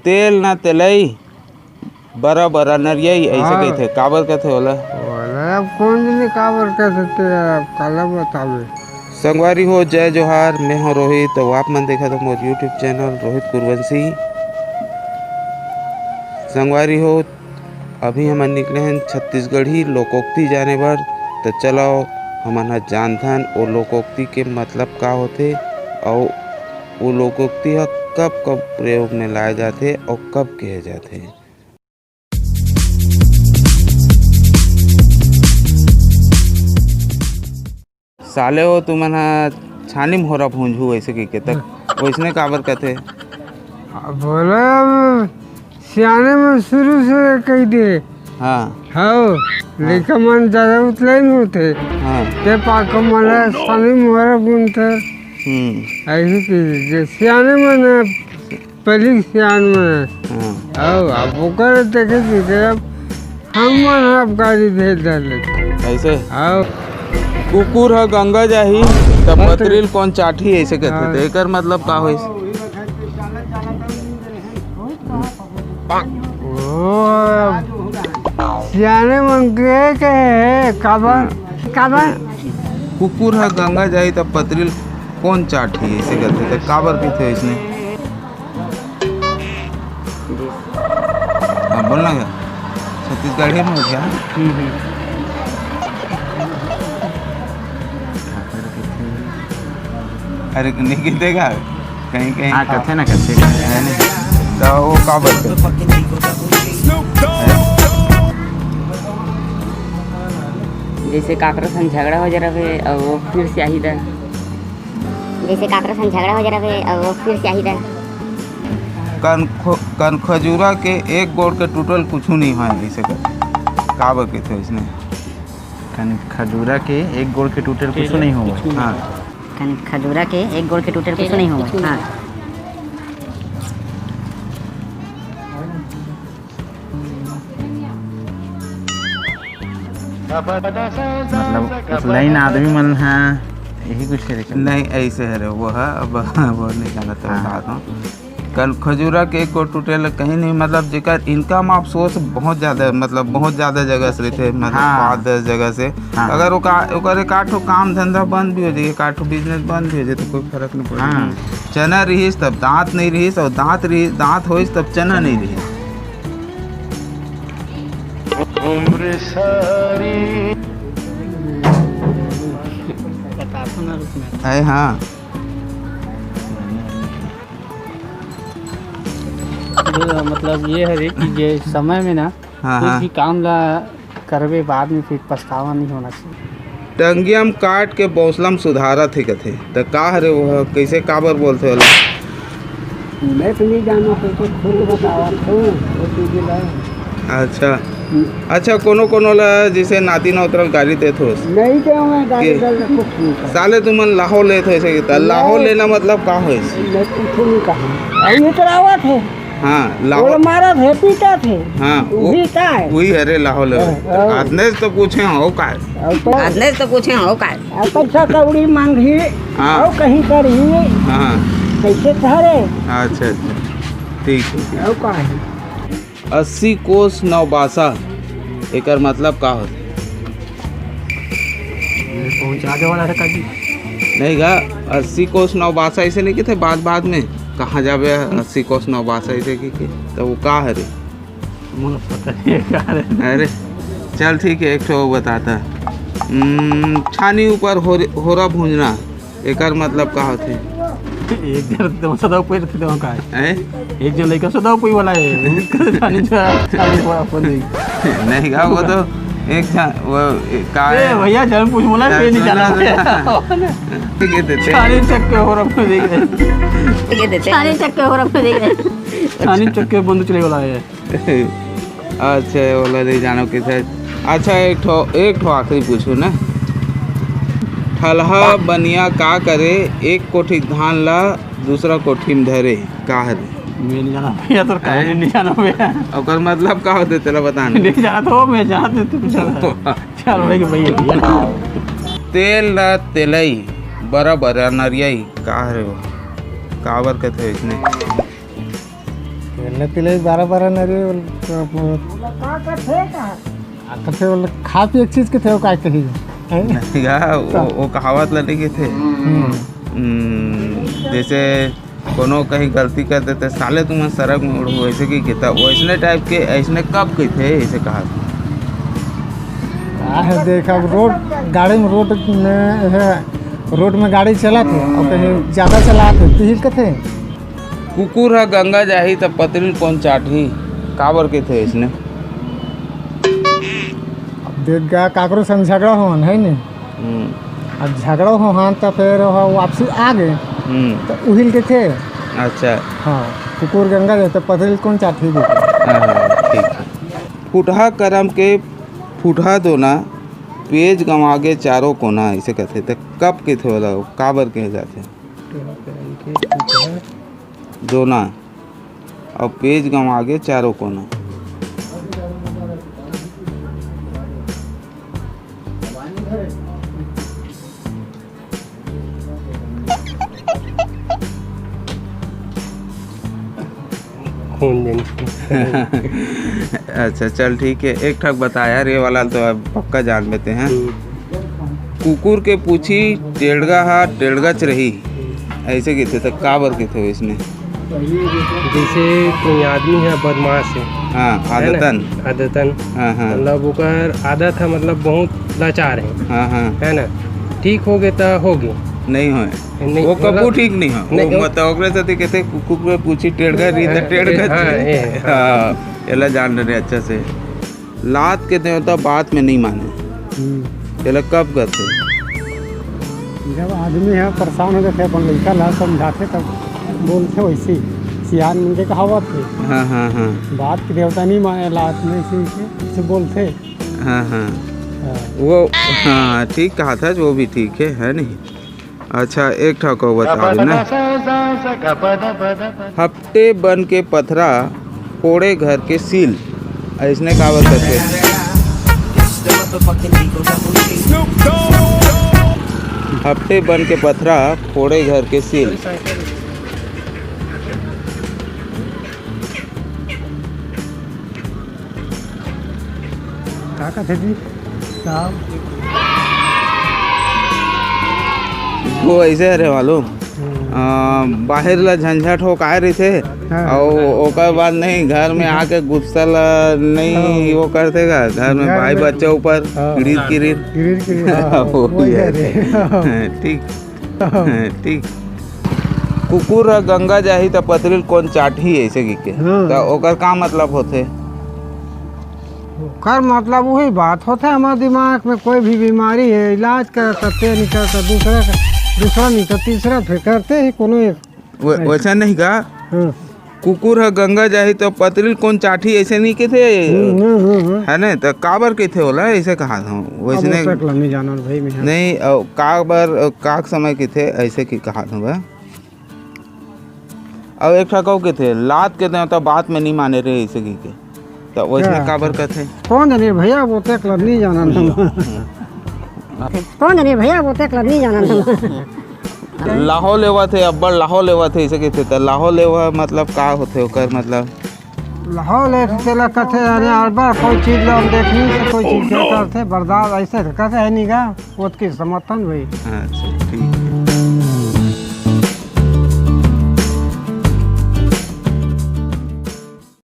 तेल ना तेलई बरा बरा नरियई ऐसे कहते काबर कहते होला। अब कौन ने काबर कह सकते हैं काला बतावे। संगवारी हो जय जोहार, मैं हूँ रोहित। तो आप मन देखा तो मोर यूट्यूब चैनल रोहित कुरवंशी। संगवारी हो अभी हम निकले हैं छत्तीसगढ़ी लोकोक्ति जाने बर। तो चलो हमन जानथन वो लोकोक्ति के मतलब का होते और वो लोकोक्ति ह कब कब प्रयोग में लाए जाते और कब कहे जाते। साले हो तुमन छानी में होरा भूंजू ऐसे के तक वैसने काबर कहते। बोले अब सियाने में शुरू से कह दे। हाँ हाँ लेकिन मन ज़्यादा उतले नहीं होते। हाँ ते पाक मला सानी मोहरा बुनते ऐसी चीज जे सियाने में ना पहली सियान में। हाँ अब वो कर देखे थे अब हम मन अब गाड़ी भेज डाले ऐसे। हाँ कुकुर है गंगा जाही तब पतरील कौन चाठी ऐसे कहते थे। एकर मतलब का होइस। सियाने मन के काबर काबर कुकुर है गंगा जाही तब पतरील कौन चाठी ऐसे कहते थे काबर की थे इसने। हाँ बोलना क्या छत्तीसगढ़ी में हो गया। अरे नहीं कहतेगा कहीं कहीं हाँ कथे ना कथे है नहीं तो वो का बोलते। जैसे काकरो संग झगड़ा हो जा रहा और वो फिर से आही दा। जैसे काकरो संग झगड़ा हो जा रहा और वो फिर से आही दा। कन खजूरा के एक गोड़ के टूटल कुछ नहीं है ऐसे कर का बोलते थे इसने। कन खजूरा के एक गोड़ के टूटल कुछ नहीं हुआ। हाँ कन खजूरा के एक गोड़ के टूटल कुछ नहीं हुआ। हाँ मतलब उस लाइन आदमी मन है यही कुछ है नहीं ऐसे है रे वो है अब वो नहीं जाना तो बताता हूँ। कल खजूरा के एक को टूटेल कहीं नहीं मतलब जेकर इनकम आप सोर्स बहुत ज़्यादा मतलब बहुत ज़्यादा जगह से रहते मतलब 5-10 जगह से। अगर ओकर एक आठो काम धंधा बंद भी हो जाए एक आठो बिजनेस बंद भी हो जाए तो कोई फर्क नहीं पड़ता। चना रहीस तब दांत नहीं रहीस और दांत होइस तब चना नहीं रहीस। है हाँ मतलब ये है कि ये समय में ना कुछ भी काम ला करवे बाद में फिर पछतावा नहीं होना चाहिए। टंगियम काट के बौसलम सुधारा थे कथे तो का हरे वो कैसे काबर बोलते होला। मैं तो नहीं जाना तो खुद बतावा तो अच्छा कोनो ला जैसे नाती नौतरल गाड़ी देत हो नहीं दे मैं गाड़ी कुछ साले तुमन लाहो लेत हो ऐसे लाहो लेना मतलब का होइस। मैं कुछ नहीं कहा ये करावा थे। हाँ लाहो मारा थे पीटा थे। हाँ वही का है वही अरे लाहो ले आदने तो पूछे हो का आदने तो पूछे हो का पैसा कौड़ी मांगी और कहीं करी हाँ कैसे ठहरे। अच्छा ठीक है। और का है 80 कोस नवबासा एकर मतलब का होता पहुंचा दे वाला था नहीं गा 80 कोस नवबासा ऐसे नहीं कहते बाद में कहाँ जाबे 80 कोस नवबासा ऐसे की तो वो का है रे मुझे पता नहीं। अरे चल ठीक है एक ठो बताता छानी ऊपर होरा भूंजना एकर मतलब का होते। एक जन तो सदा कोई रखते हो का है एक जन लड़का सदा कोई वाला है जाने जो नहीं गा वो तो एक वो का ए भैया जन पूछ बोला पे नहीं जाना ठीक है छानी चक्के हो रहा देख रहे छानी चक्के हो रहा देख रहे छानी चक्के बंद चले वाला है। अच्छा वाला नहीं जानो किसे। अच्छा एक ठो आखिरी पूछू ना ठलहा बनिया का करे एक कोठी धान ला दूसरा कोठी में धरे का है। मैं नहीं जाना भैया तो कहीं नहीं जाना भैया ओकर मतलब का होते तेरा बताना नहीं जाना तो मैं जानते तो चल भाई भैया तेल ला तेलई बरा बरा नरियई का है वो काबर कहते इसने। तिले 12 नरे कथे बोले खा पी एक चीज के थे वो काय कही या वो कहावत लगे के थे जैसे कोनो कहीं गलती कर देते साले तुम सड़क में उड़ो वैसे की कहता वैसने टाइप के ऐसने कब के थे ऐसे कहा है देखा गाड़ी में रोड में गाड़ी चलाते और कहीं ज़्यादा चलाते तिहिल के थे कुकुर है गंगा जाही तब पतरी कौन चाटी काबर के थे इसने देख गया काकरो संग झगड़ा हो है नहीं अब झगड़ा हो हाँ तो फिर वापसी आ गए तो उहिल के थे। अच्छा हाँ कुकुर गंगा जाते पतरी कौन चाटी ठीक फुटहा करम के फुटहा दोना पेज गंवागे चारों कोना ऐसे कहते तो कब के थे वाला काबर के जाते दोना और पेज गंवागे चारों कोना अच्छा चल ठीक है एक ठक बताया रे वाला तो अब पक्का जान लेते हैं कुकुर के पूछी टेढ़गच रही ऐसे के थे तो काबर के थे इसमें जैसे कोई आदमी है बदमाश है हाँ आदतन हाँ हाँ मतलब ओकर आदत है मतलब बहुत लाचार है हाँ हाँ है ना ठीक हो गए तो हो गए नहीं हो नहीं, वो कबू मतलब- ठीक नहीं हो नहीं, वो मतलब ओकरे साथे कहते कुकुर के पूछी टेढ़गच रही तो टेढ़गच हाँ एला जान रहे अच्छा से लात के देवता बात में नहीं माने एला कब करते जब आदमी है परेशान हो गए थे अपन लड़का ला समझाते तब बोलते वैसे सियान मुझे कहावत है हाँ हाँ हाँ बात की देवता नहीं माने लात में से बोलते हाँ हाँ वो हाँ ठीक कहा था वो भी ठीक है नहीं। अच्छा एक ठाको बता ना हफ्ते बन के पथरा फोड़े घर के सील ऐसने कहावत करते हफ्ते बन के पथरा फोड़े घर के सील क्या कहते जी साहब वो ऐसे रहे मालूम बाहर ला झंझट हो काहे रही थे और ओकर बाद नहीं घर में आके गुस्सा ला नहीं वो करते का घर में भाई बच्चे ऊपर गिरीर ठीक ठीक कुकुर गंगा जाही तो पतरिल कौन चाटी ऐसे के तो ओकर का मतलब होते कर मतलब वही बात होता है हमारे दिमाग में कोई भी बीमारी है इलाज करते नहीं करता दूसरा नहीं तो तीसरा फिर करते ही कोनो एक वैसा नहीं का कुकुर है गंगा जाही तो पतरिल कौन चाटी ऐसे नहीं के थे है ना तो काबर के थे बोला ऐसे कहा था वैसे नहीं जाना भाई नहीं काबर काक समय के थे ऐसे की कहा था वह और एक ठकाऊ के थे लात के थे तो बात में नहीं माने रहे ऐसे की के तो वैसे काबर का थे कौन जाने भैया वो तक नहीं जाना कौन जाने भैया वो तक नहीं जाना लाहो लेवा थे अब्बड़ लाहो लेवा थे ऐसे के थे तो लाहो लेवा मतलब का होते ओकर मतलब लाहौल चला कहते अरे अरबा कोई चीज लो देखनी से कोई चीज करते बर्दाश्त ऐसे कहते है नहीं का वो की समर्थन भाई अच्छा